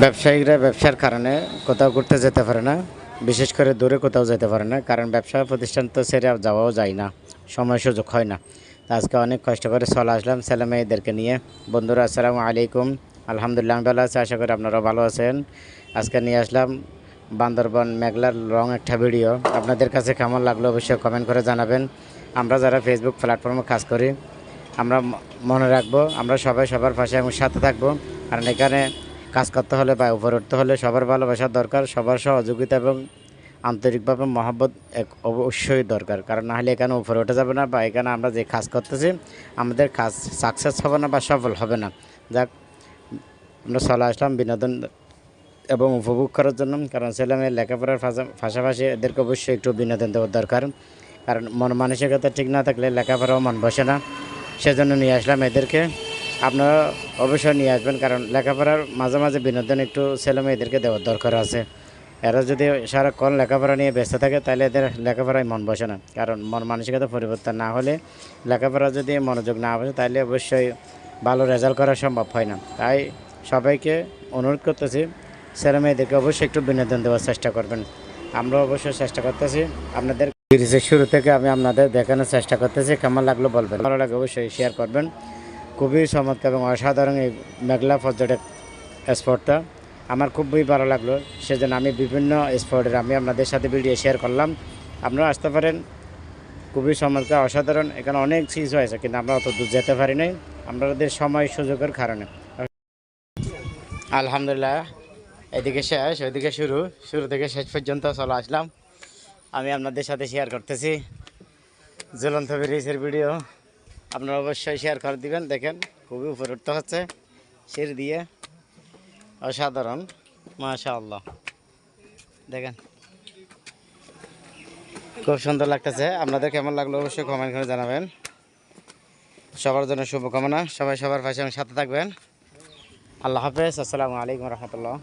ব্যবসায়ীরা ব্যবসার কারণে কোথাও ঘুরতে যেতে পারে না, বিশেষ করে দূরে কোথাও যেতে পারে না, কারণ ব্যবসা প্রতিষ্ঠান তো ছেড়ে যাওয়াও যায় না, সময় সুযোগ হয় না। তো আজকে অনেক কষ্ট করে চলে আসলাম ছেলে মেয়েদেরকে নিয়ে। বন্ধুরা, আসসালামু আলাইকুম। আলহামদুলিল্লাহ আমি ভালো আছি, আশা করি আপনারাও ভালো আছেন। আজকে নিয়ে আসলাম বান্দরবান মেঘলার রং একটা ভিডিও। আপনাদের কাছে কেমন লাগলো অবশ্যই কমেন্ট করে জানাবেন। আমরা যারা ফেসবুক প্ল্যাটফর্মে কাজ করি, আমরা মনে রাখবো আমরা সবাই সবার পাশে এবং সাথে থাকবো। কারণ এখানে কাজ করতে হলে বা উপরে উঠতে হলে সবার ভালোবাসার দরকার, সবার সহযোগিতা এবং আন্তরিকভাবে মহব্বত অবশ্যই দরকার। কারণ নাহলে এখানে উপরে উঠে যাবে না, বা এখানে আমরা যে কাজ করতেছি আমাদের কাজ সাকসেস হবে না বা সফল হবে না। যাক, আমরা চলে আসলাম বিনোদন এবং উপভোগ করার জন্য। কারণ ছেলে মেয়ের লেখাপড়ার পাশাপাশি এদেরকে অবশ্যই একটু বিনোদন দেওয়ার দরকার। কারণ মন মানসিকতা ঠিক না থাকলে লেখাপড়াও মন বসে না। সেজন্য নিয়ে আসলাম এদেরকে। আপনারা অবশ্যই নিয়ে আসবেন, কারণ লেখাপড়ার মাঝে মাঝে বিনোদন একটু ছেলে মেয়েদেরকে দেওয়ার দরকার আছে। এরা যদি সারাক্ষণ লেখাপড়া নিয়ে ব্যস্ত থাকে তাহলে এদের লেখাপড়ায় মন বসে না। কারণ মন মানসিকতা পরিবর্তন না হলে, লেখাপড়া যদি মনোযোগ না বসে তাহলে অবশ্যই ভালো রেজাল্ট করা সম্ভব হয় না। তাই সবাইকে অনুরোধ করতেছি, ছেলে মেয়েদেরকে অবশ্যই একটু বিনোদন দেওয়ার চেষ্টা করবেন। আমরা অবশ্যই চেষ্টা করতেছি আপনাদের সিরিজের শুরু থেকে আমি আপনাদের দেখানোর চেষ্টা করতেছি। কেমন লাগলো বলবেন, ভালো লাগে অবশ্যই শেয়ার করবেন। খুবই চমৎকার এবং অসাধারণ এই মেঘলা পর্যটক স্পটটা আমার খুবই ভালো লাগলো। সেজন্য আমি বিভিন্ন স্পটের আমি আপনাদের সাথে ভিডিও শেয়ার করলাম। আপনারা আসতে পারেন, খুবই চমৎকার অসাধারণ। এখানে অনেক চিজ হয়েছে কিন্তু আমরা অত দূর যেতে পারি নাই আমাদের সময় সুযোগের কারণে। আলহামদুলিল্লাহ, এদিকে শেষ ওইদিকে শুরু, শুরু থেকে শেষ পর্যন্ত চলে আসলাম। আমি আপনাদের সাথে শেয়ার করতেছি ঝুলন্ত ব্রিজের ভিডিও। আপনারা অবশ্যই শেয়ার করে দিবেন। দেখেন খুবই উপরে উঠতে হচ্ছে সিঁড়ি দিয়ে, অসাধারণ, মাশাআল্লাহ। দেখেন খুব সুন্দর লাগতেছে। আপনাদের কেমন লাগলো অবশ্যই কমেন্ট করে জানাবেন। সবার জন্য শুভকামনা, সবাই সবার পাশে সাথে থাকবেন। আল্লাহ হাফেজ, আসসালামু আলাইকুম রহমতুল্লাহ।